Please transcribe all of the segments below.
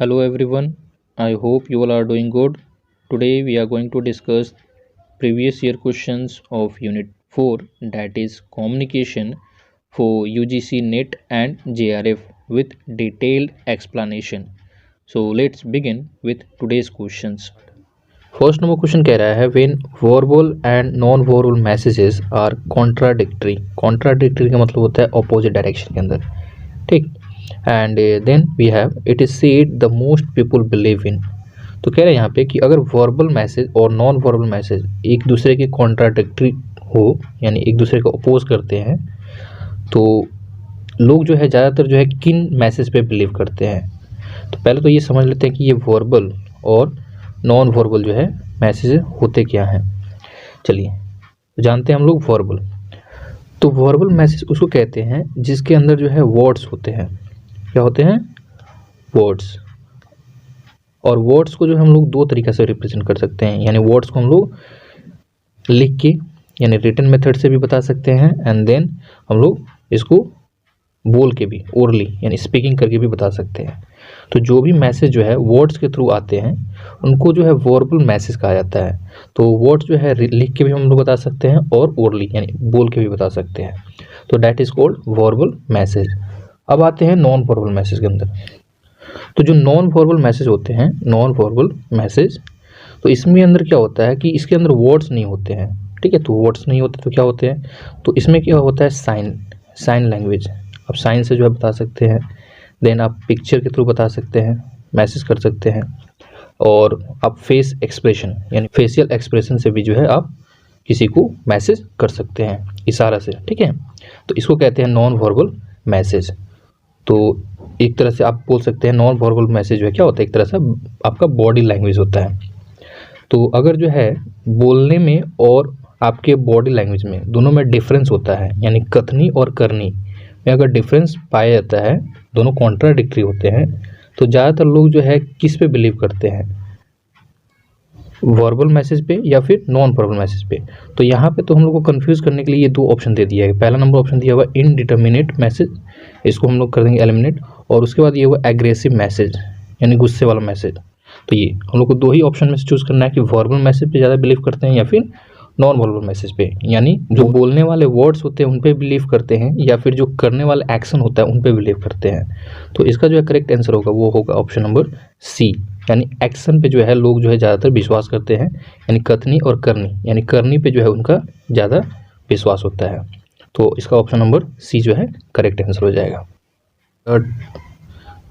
Hello everyone, I hope you all are doing good. Today we are going to discuss previous year questions of Unit 4, that is communication for UGC NET and JRF with detailed explanation. So let's begin with today's questions. First number question कह रहा है when verbal and non verbal messages are contradictory का मतलब होता है opposite direction के अंदर, ठीक। And then we have it is said the most people believe in. तो कह रहे हैं यहाँ पे कि अगर वर्बल मैसेज और नॉन वर्बल मैसेज एक दूसरे के कॉन्ट्राडिक्टरी हो, यानी एक दूसरे को अपोज करते हैं, तो लोग जो है ज़्यादातर जो है किन मैसेज पे बिलीव करते हैं। तो पहले तो ये समझ लेते हैं कि ये वर्बल और नॉन वर्बल जो है मैसेज होते क्या हैं। चलिए जानते हैं हम लोग वर्बल। तो वर्बल मैसेज उसको कहते हैं जिसके अंदर जो है वर्ड्स होते हैं। क्या होते हैं? वर्ड्स। और वर्ड्स को जो हम लोग दो तरीक़े से रिप्रेजेंट कर सकते हैं, यानी वर्ड्स को हम लोग लिख के यानी रिटन मेथड से भी बता सकते हैं, एंड देन हम लोग इसको बोल के भी ओरली यानी स्पीकिंग करके भी बता सकते हैं। तो जो भी मैसेज जो है वर्ड्स के थ्रू आते हैं उनको जो है वर्बल मैसेज कहा जाता है। तो वर्ड्स जो है लिख के भी हम लोग बता सकते हैं और ओरली यानी बोल के भी बता सकते हैं। तो that is called verbal message. अब आते हैं नॉन वर्बल मैसेज के अंदर। तो जो नॉन वर्बल मैसेज होते हैं, नॉन वर्बल मैसेज, तो इसमें अंदर क्या होता है कि इसके अंदर वर्ड्स नहीं होते हैं, ठीक है। तो वर्ड्स नहीं होते तो क्या होते हैं, तो इसमें क्या होता है साइन लैंग्वेज। आप साइन से जो है बता सकते हैं, देन आप पिक्चर के थ्रू बता सकते हैं, मैसेज कर सकते हैं, और आप फेस एक्सप्रेशन यानी फेशियल एक्सप्रेशन से भी जो है आप किसी को मैसेज कर सकते हैं इशारा से, ठीक है। तो इसको कहते हैं नॉन वर्बल मैसेज। तो एक तरह से आप बोल सकते हैं नॉन वर्बल मैसेज जो है क्या होता है, एक तरह से आपका बॉडी लैंग्वेज होता है। तो अगर जो है बोलने में और आपके बॉडी लैंग्वेज में दोनों में डिफरेंस होता है, यानी कथनी और करनी में अगर डिफरेंस पाया जाता है, दोनों कॉन्ट्राडिक्टरी होते हैं, तो ज़्यादातर लोग जो है किस पे बिलीव करते हैं, वर्बल मैसेज पे या फिर नॉन वर्बल मैसेज पे। तो यहाँ पे तो हम लोग को कंफ्यूज करने के लिए ये दो ऑप्शन दे दिया है। पहला नंबर ऑप्शन दिया हुआ इनडिटर्मिनेट मैसेज, इसको हम लोग कर देंगे एलिमिनेट, और उसके बाद ये हुआ एग्रेसिव मैसेज यानी गुस्से वाला मैसेज। तो ये हम लोग को दो ही ऑप्शन में से चूज़ करना है कि वर्बल मैसेज पे ज़्यादा बिलीव करते हैं या फिर नॉन वर्बल मैसेज पे, यानी जो बोलने वाले वर्ड्स होते हैं उन पे बिलीव करते हैं या फिर जो करने वाला एक्शन होता है उन पे बिलीव करते हैं। तो इसका जो है करेक्ट आंसर होगा वो होगा ऑप्शन नंबर सी, यानी एक्शन पे जो है लोग जो है ज़्यादातर विश्वास करते हैं, यानी कथनी और करनी यानी करनी पे जो है उनका ज़्यादा विश्वास होता है। तो इसका ऑप्शन नंबर सी जो है करेक्ट आंसर हो जाएगा।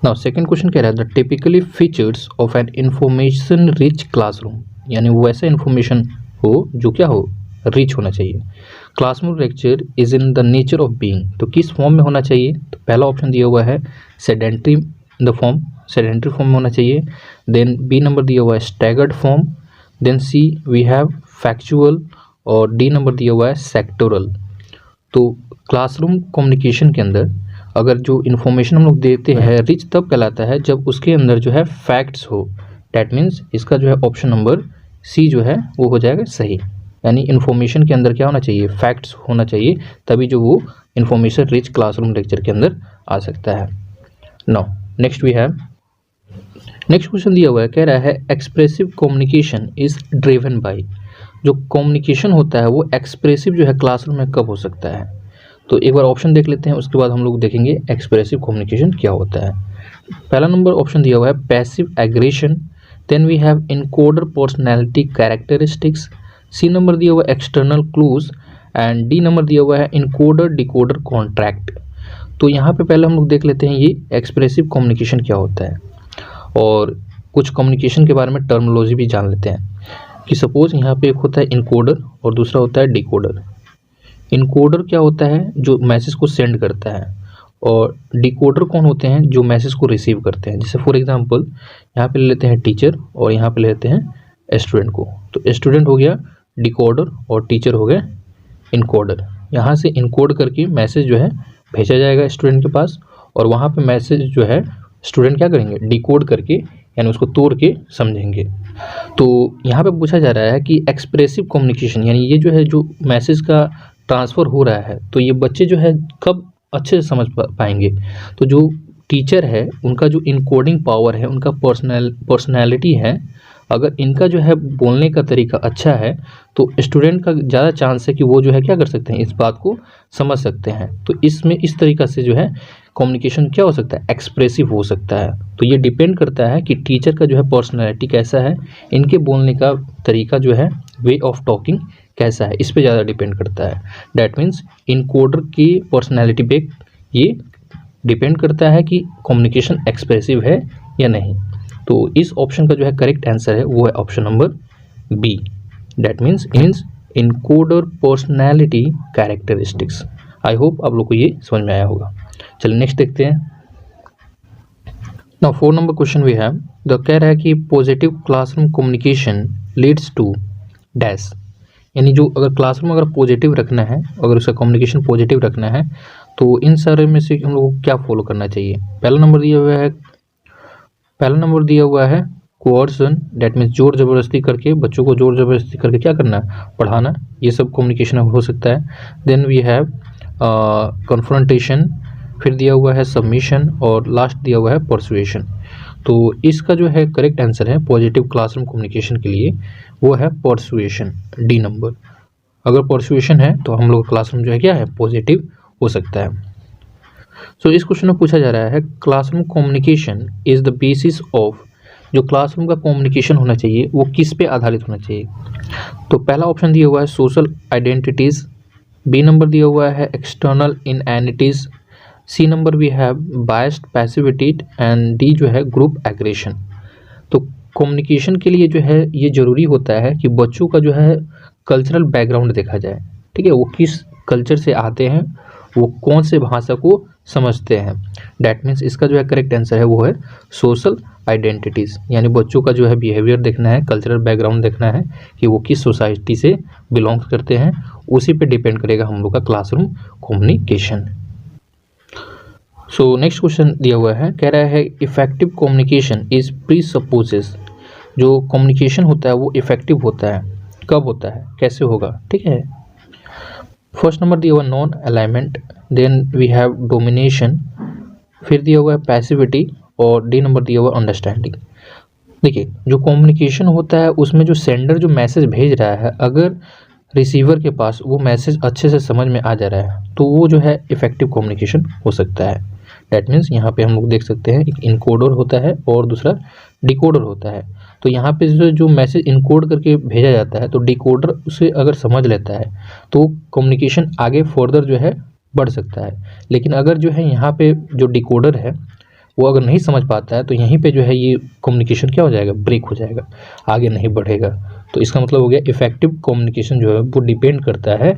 नाउ सेकंड क्वेश्चन कह रहा है the typically features of an information rich classroom, यानी वो ऐसा इन्फॉर्मेशन हो जो क्या हो, रिच होना चाहिए। Classroom lecture is in the nature of being, तो किस फॉर्म में होना चाहिए। तो पहला ऑप्शन दिया हुआ है सेडेंट्री फॉर्म में होना चाहिए। देन बी नंबर दिया हुआ है staggered form, then C we have factual, और डी नंबर दिया हुआ है सेक्टोरल। तो क्लासरूम कम्युनिकेशन के अंदर अगर जो इन्फॉर्मेशन हम लोग देते हैं रिच तब कहलाता है जब उसके अंदर जो है फैक्ट्स हो। डैट मीन्स इसका जो है ऑप्शन नंबर सी जो है वो हो जाएगा सही, यानी इन्फॉर्मेशन के अंदर क्या होना चाहिए, फैक्ट्स होना चाहिए, तभी जो वो इन्फॉर्मेशन रिच क्लासरूम लेक्चर के अंदर आ सकता है। Now next we have next question दिया हुआ है, कह रहा है expressive communication is driven by, जो कम्युनिकेशन होता है वो एक्सप्रेसिव जो है क्लासरूम में कब हो सकता है। तो एक बार ऑप्शन देख लेते हैं, उसके बाद हम लोग देखेंगे एक्सप्रेसिव कम्युनिकेशन क्या होता है। पहला नंबर ऑप्शन दिया हुआ है passive aggression, then we have encoder personality characteristics, C number दिया हुआ है external clues, and D number दिया हुआ है इनकोडर डिकोडर कॉन्ट्रैक्ट। तो यहाँ पे पहले हम लोग देख लेते हैं ये एक्सप्रेसिव कम्युनिकेशन क्या होता है, और कुछ कम्युनिकेशन के बारे में टर्मिनोलॉजी भी जान लेते हैं। कि सपोज यहाँ पे एक होता है इनकोडर और दूसरा होता है डिकोडर। इनकोडर क्या होता है, जो मैसेज को सेंड करता है, और डिकोडर कौन होते हैं, जो मैसेज को रिसीव करते हैं। जैसे फॉर एग्जांपल यहाँ पे ले लेते हैं टीचर और यहाँ पे ले लेते हैं स्टूडेंट को। तो स्टूडेंट हो गया डिकोडर और टीचर हो गया इनकोडर। यहाँ से इनकोड करके मैसेज जो है भेजा जाएगा स्टूडेंट के पास, और वहाँ पे मैसेज जो है स्टूडेंट क्या करेंगे, डिकोड करके यानी उसको तोड़ के समझेंगे। तो यहाँ पे पूछा जा रहा है कि एक्सप्रेसिव कम्युनिकेशन यानी ये जो है जो मैसेज का ट्रांसफ़र हो रहा है, तो ये बच्चे जो है कब अच्छे से समझ पाएंगे। तो जो टीचर है उनका जो इनकोडिंग पावर है, उनका पर्सनैलिटी है, अगर इनका जो है बोलने का तरीका अच्छा है तो स्टूडेंट का ज़्यादा चांस है कि वो जो है क्या कर सकते हैं, इस बात को समझ सकते हैं। तो इसमें इस तरीक़ा से जो है कम्युनिकेशन क्या हो सकता है, एक्सप्रेसिव हो सकता है। तो ये डिपेंड करता है कि टीचर का जो है पर्सनैलिटी कैसा है, इनके बोलने का तरीका जो है, वे ऑफ टॉकिंग कैसा है, इस पे ज़्यादा डिपेंड करता है। डैट मीन्स इनकोडर की पर्सनैलिटी पे ये डिपेंड करता है कि कम्युनिकेशन एक्सप्रेसिव है या नहीं। तो इस ऑप्शन का जो है करेक्ट आंसर है वो है option number B. That means encoder personality characteristics. I hope आप लोग को ये समझ में आया होगा। चलिए नेक्स्ट देखते हैं। Now 4 number question we have, the कह रहा है कि positive classroom communication leads to dash, यानी जो अगर क्लासरूम अगर पॉजिटिव रखना है, अगर उसका कम्युनिकेशन पॉजिटिव रखना है तो इन सारे में से हम लोग को क्या फॉलो करना चाहिए। पहला नंबर दिया हुआ है कोअर्सन, डेट मीन्स जोर ज़बरदस्ती करके, बच्चों को जोर ज़बरदस्ती करके क्या करना, पढ़ाना, ये सब कम्युनिकेशन हो सकता है। देन वी हैव कन्फ्रंटेशन, फिर दिया हुआ है सबमिशन और लास्ट दिया हुआ है परसुएशन। तो इसका जो है करेक्ट आंसर है पॉजिटिव क्लासरूम कम्युनिकेशन के लिए वो है परसुएशन, डी नंबर। अगर परसुएशन है तो हम लोग क्लासरूम जो है क्या है, पॉजिटिव हो सकता है। सो इस क्वेश्चन में पूछा जा रहा है classroom communication is the basis of, जो क्लासरूम का कम्युनिकेशन होना चाहिए वो किस पे आधारित होना चाहिए। तो पहला ऑप्शन दिया हुआ है सोशल आइडेंटिटीज़, बी नंबर दिया हुआ है external inanities, C number we have biased passivity and D जो है ग्रुप एग्रेशन। तो कम्युनिकेशन के लिए जो है ये ज़रूरी होता है कि बच्चों का जो है कल्चरल बैकग्राउंड देखा जाए, ठीक है, वो किस कल्चर से आते हैं, वो कौन से भाषा को समझते हैं। डैट मीन्स इसका जो है करेक्ट आंसर है वो है सोशल आइडेंटिटीज़, यानी बच्चों का जो है बिहेवियर देखना है, कल्चरल बैकग्राउंड देखना है कि वो किस सोसाइटी से बिलोंग करते हैं, उसी पे डिपेंड करेगा हम लोग का क्लासरूम कम्युनिकेशन। सो नेक्स्ट क्वेश्चन दिया हुआ है, कह रहा है इफेक्टिव कम्युनिकेशन इज प्री सपोजेस, जो कम्युनिकेशन होता है वो इफेक्टिव होता है, कब होता है, कैसे होगा, ठीक है। फर्स्ट नंबर दिया हुआ non alignment, then we have domination, फिर दिया हुआ है पैसिविटी और डी नंबर दिया हुआ अंडरस्टैंडिंग। देखिए जो कम्युनिकेशन होता है उसमें जो सेंडर जो मैसेज भेज रहा है, अगर रिसीवर के पास वो मैसेज अच्छे से समझ में आ जा रहा है तो वो जो है इफेक्टिव कम्युनिकेशन हो सकता है। डैट मीन्स यहाँ पे हम लोग देख सकते हैं एक इनकोडर होता है और दूसरा डिकोडर होता है। तो यहाँ पे जो मैसेज इनकोड करके भेजा जाता है तो डिकोडर उसे अगर समझ लेता है तो कम्युनिकेशन आगे फर्दर जो है बढ़ सकता है। लेकिन अगर जो है यहाँ पे जो डिकोडर है वो अगर नहीं समझ पाता है तो यहीं पे जो है ये कम्युनिकेशन क्या हो जाएगा, ब्रेक हो जाएगा, आगे नहीं बढ़ेगा। तो इसका मतलब हो गया इफेक्टिव कम्युनिकेशन जो है वो डिपेंड करता है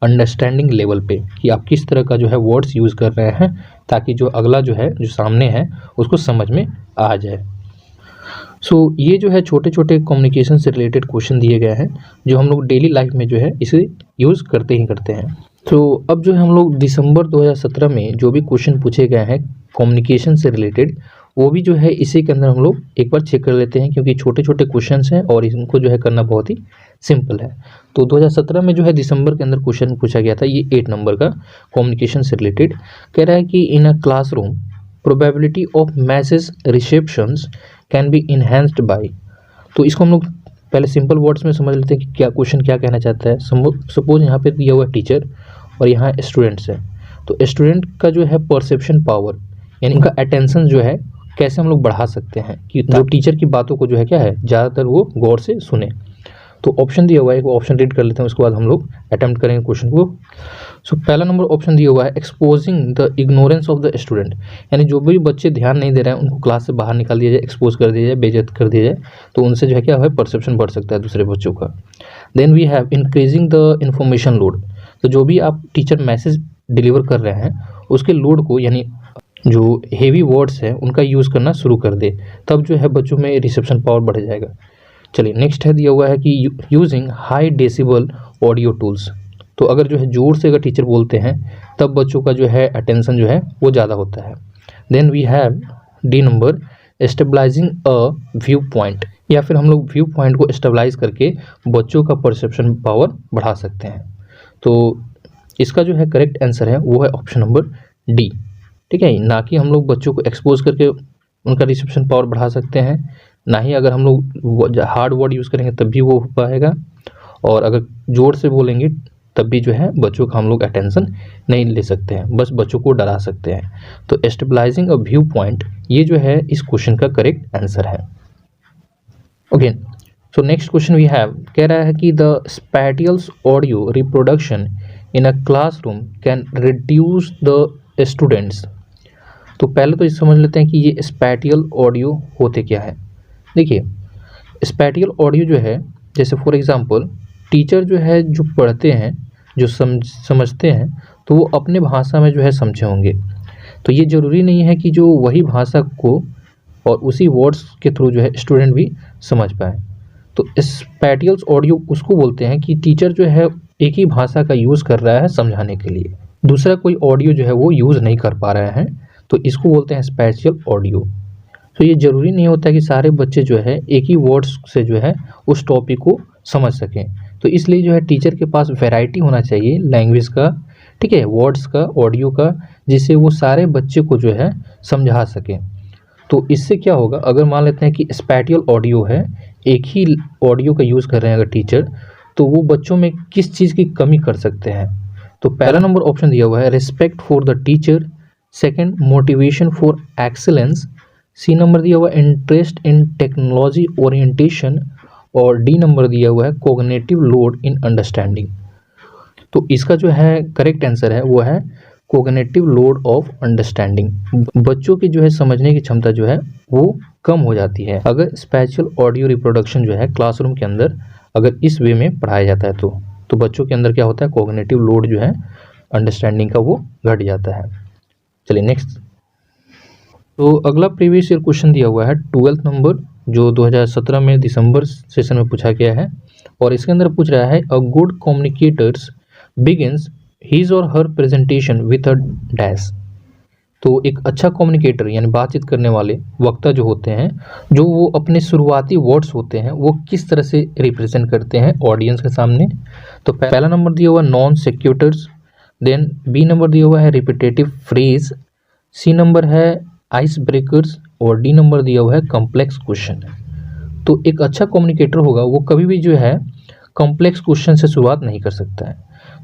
अंडरस्टैंडिंग लेवल पे कि आप किस तरह का जो है वर्ड्स यूज़ कर रहे हैं ताकि जो अगला जो है जो सामने है उसको समझ में आ जाए। सो ये जो है छोटे छोटे कम्युनिकेशन से रिलेटेड क्वेश्चन दिए गए हैं जो हम लोग डेली लाइफ में जो है इसे यूज़ करते ही करते हैं। तो अब जो है हम लोग दिसंबर 2017 में जो भी क्वेश्चन पूछे गए हैं कम्युनिकेशन से रिलेटेड वो भी जो है इसी के अंदर हम लोग एक बार चेक कर लेते हैं, क्योंकि छोटे छोटे क्वेश्चंस हैं और इनको जो है करना बहुत ही सिंपल है। तो 2017 में जो है दिसंबर के अंदर क्वेश्चन पूछा गया था, ये 8 नंबर का कम्युनिकेशन से रिलेटेड कह रहा है कि in a classroom probability of message receptions can be enhanced by. तो इसको हम लोग पहले सिंपल वर्ड्स में समझ लेते हैं कि क्या क्वेश्चन क्या कहना चाहता है। सपोज यहाँ पे दिया हुआ टीचर और यहाँ स्टूडेंट्स है, तो स्टूडेंट का जो है परसेप्शन पावर यानी उनका अटेंशन जो है कैसे हम लोग बढ़ा सकते हैं कि जो टीचर की बातों को जो है क्या है ज़्यादातर वो गौर से सुने। तो ऑप्शन दिया हुआ है, वो ऑप्शन रीड कर लेते हैं, उसके बाद हम लोग अटेम्प्ट करेंगे क्वेश्चन को। सो पहला नंबर ऑप्शन दिया हुआ है exposing the ignorance of the student, यानी जो भी बच्चे ध्यान नहीं दे रहे हैं उनको क्लास से बाहर निकाल दिया जाए, एक्सपोज कर दिया जाए, बेइज्जत कर दिया जाए, तो उनसे जो है क्या है परसेप्शन बढ़ सकता है दूसरे बच्चों का। Then we have increasing the information load, तो जो भी आप टीचर मैसेज डिलीवर कर रहे हैं उसके लोड को यानी जो हेवी वर्ड्स हैं उनका यूज़ करना शुरू कर दे, तब जो है बच्चों में रिसेप्शन पावर बढ़ जाएगा। चलिए नेक्स्ट है दिया हुआ है कि using high decibel audio tools, तो अगर जो है ज़ोर से अगर टीचर बोलते हैं तब बच्चों का जो है अटेंशन जो है वो ज़्यादा होता है। Then we have D number stabilising a view point, या फिर हम लोग व्यू पॉइंट को स्टेबलाइज करके बच्चों का परसेप्शन पावर बढ़ा सकते हैं। तो इसका जो है करेक्ट आंसर है वो है ऑप्शन नंबर डी। ठीक है, ना कि हम लोग बच्चों को एक्सपोज करके उनका रिसेप्शन पावर बढ़ा सकते हैं, ना ही अगर हम लोग हार्ड वर्ड यूज़ करेंगे तब भी वो हो पाएगा, और अगर ज़ोर से बोलेंगे तब भी जो है बच्चों का हम लोग अटेंशन नहीं ले सकते हैं, बस बच्चों को डरा सकते हैं। तो एस्टेबलाइजिंग अ व्यू पॉइंट, ये जो है इस क्वेश्चन का करेक्ट आंसर है। Okay, so next question we have, कह रहा है कि the spatials audio reproduction in a classroom can reduce the students. तो पहले तो ये समझ लेते हैं कि ये स्पैटियल ऑडियो होते क्या है। देखिए, स्पैटियल ऑडियो जो है, जैसे फॉर एग्जांपल टीचर जो है जो पढ़ते हैं, जो समझते हैं, तो वो अपने भाषा में जो है समझे होंगे। तो ये ज़रूरी नहीं है कि जो वही भाषा को और उसी वर्ड्स के थ्रू जो है स्टूडेंट भी समझ पाए। तो स्पैटियल्स ऑडियो उसको बोलते हैं कि टीचर जो है एक ही भाषा का यूज़ कर रहा है समझाने के लिए, दूसरा कोई ऑडियो जो है वो यूज़ नहीं कर पा रहे हैं, तो इसको बोलते हैं स्पैटियल ऑडियो। तो ये ज़रूरी नहीं होता कि सारे बच्चे जो है एक ही वर्ड्स से जो है उस टॉपिक को समझ सकें। तो इसलिए जो है टीचर के पास वैरायटी होना चाहिए लैंग्वेज का, ठीक है, वर्ड्स का, ऑडियो का, जिससे वो सारे बच्चे को जो है समझा सकें। तो इससे क्या होगा, अगर मान लेते हैं कि स्पैटियल ऑडियो है, एक ही ऑडियो का यूज़ कर रहे हैं अगर टीचर, तो वो बच्चों में किस चीज़ की कमी कर सकते हैं। तो पहला नंबर ऑप्शन दिया हुआ है respect for the teacher, second motivation for excellence, C number दिया हुआ है इंटरेस्ट इन टेक्नोलॉजी ओरिएंटेशन, और डी नंबर दिया हुआ है कोग्निटिव लोड इन अंडरस्टैंडिंग। तो इसका जो है करेक्ट आंसर है वो है कोग्निटिव लोड ऑफ अंडरस्टैंडिंग। बच्चों की जो है समझने की क्षमता जो है वो कम हो जाती है अगर स्पेशल ऑडियो रिप्रोडक्शन जो है क्लासरूम के अंदर अगर इस वे में पढ़ाया जाता है तो बच्चों के अंदर क्या होता है, कोग्निटिव लोड जो है अंडरस्टैंडिंग का वो घट जाता है। चलिए नेक्स्ट। तो अगला प्रीवियस ईयर क्वेश्चन दिया हुआ है 12th नंबर, जो 2017 में दिसंबर सेशन में पूछा गया है, और इसके अंदर पूछ रहा है a good communicators begins his or her presentation with a dash. तो एक अच्छा कम्युनिकेटर यानी बातचीत करने वाले वक्ता जो होते हैं, जो वो अपने शुरुआती वर्ड्स होते हैं वो किस तरह से रिप्रेजेंट करते हैं ऑडियंस के सामने। तो पहला नंबर दिया हुआ नॉन सेक्यूटर्स, देन बी नंबर दिया हुआ है रिपीटेटिव फ्रेज, सी नंबर है आइस ब्रेकर्स, और डी नंबर दिया हुआ है कॉम्प्लेक्स क्वेश्चन। तो एक अच्छा कम्युनिकेटर होगा वो कभी भी जो है कॉम्प्लेक्स क्वेश्चन से शुरुआत नहीं कर सकता है,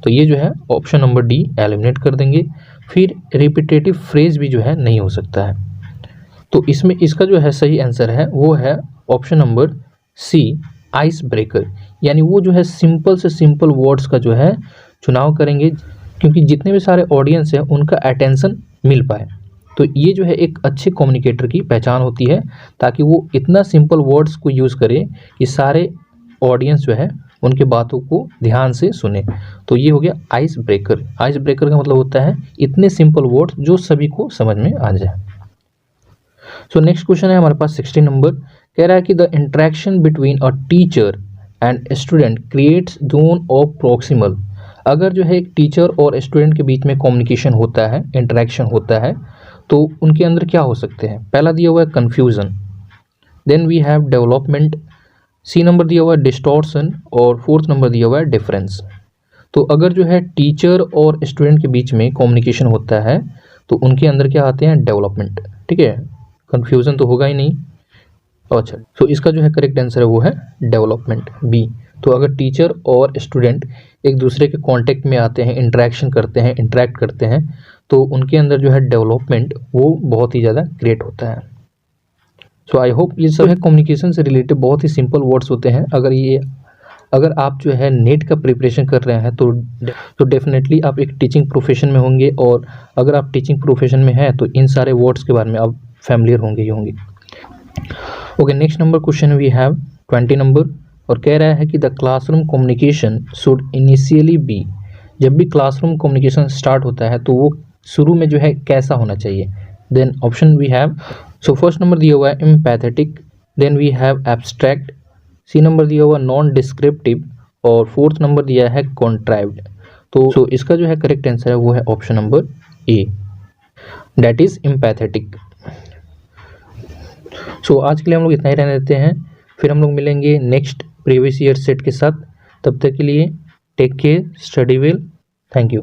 तो ये जो है ऑप्शन नंबर डी एलिमिनेट कर देंगे। फिर रिपीटेटिव फ्रेज भी जो है नहीं हो सकता है, तो इसमें इसका जो है सही आंसर है वो है option number C ice breaker, यानी वो जो है सिंपल से सिंपल वर्ड्स का जो है चुनाव करेंगे, क्योंकि जितने भी सारे ऑडियंस हैं उनका अटेंशन मिल पाए। तो ये जो है एक अच्छे कम्युनिकेटर की पहचान होती है, ताकि वो इतना सिंपल वर्ड्स को यूज़ करे कि सारे ऑडियंस जो है उनके बातों को ध्यान से सुने। तो ये हो गया आइस ब्रेकर। आइस ब्रेकर का मतलब होता है इतने सिंपल वर्ड्स जो सभी को समझ में आ जाए। सो नेक्स्ट क्वेश्चन है हमारे पास 16 नंबर, कह रहा है कि the interaction between a teacher and student creates zone of proximal. अगर जो है एक टीचर और स्टूडेंट के बीच में कम्युनिकेशन होता है, इंटरेक्शन होता है, तो उनके अंदर क्या हो सकते हैं। पहला दिया हुआ है confusion, then we have development, C number दिया हुआ है डिस्टॉर्शन, और फोर्थ नंबर दिया हुआ है डिफरेंस। तो अगर जो है टीचर और स्टूडेंट के बीच में कम्युनिकेशन होता है तो उनके अंदर क्या आते हैं, डेवलपमेंट, ठीक है, कन्फ्यूज़न तो होगा ही नहीं। अच्छा, तो इसका जो है करेक्ट आंसर है वो है डेवलपमेंट, बी। तो अगर टीचर और स्टूडेंट एक दूसरे के कांटेक्ट में आते हैं, इंटरेक्शन करते हैं, इंटरेक्ट करते हैं, तो उनके अंदर जो है डेवलपमेंट वो बहुत ही ज़्यादा क्रिएट होता है। सो आई होप ये सब है कम्युनिकेशन से रिलेटेड बहुत ही सिंपल वर्ड्स होते हैं। अगर आप जो है नेट का प्रिपरेशन कर रहे हैं तो डेफिनेटली आप एक टीचिंग प्रोफेशन में होंगे, और अगर आप टीचिंग प्रोफेशन में हैं तो इन सारे वर्ड्स के बारे में आप फैमिलियर होंगे ही होंगे। Okay, next number question we have 20 number, और कह रहा है कि the classroom communication should initially be. जब भी क्लासरूम कम्युनिकेशन स्टार्ट होता है तो वो शुरू में जो है कैसा होना चाहिए। Then option we have, so first number दिया हुआ है empathetic, then we have abstract, C number दिया हुआ नॉन डिस्क्रिप्टिव, और फोर्थ नंबर दिया है कॉन्ट्राइव्ड। तो इसका जो है करेक्ट आंसर है वो है option number A, that is empathetic. So आज के लिए हम लोग इतना ही रहने देते हैं, फिर हम लोग मिलेंगे नेक्स्ट प्रीवियस ईयर सेट के साथ। तब तक के लिए take care, study well, thank you.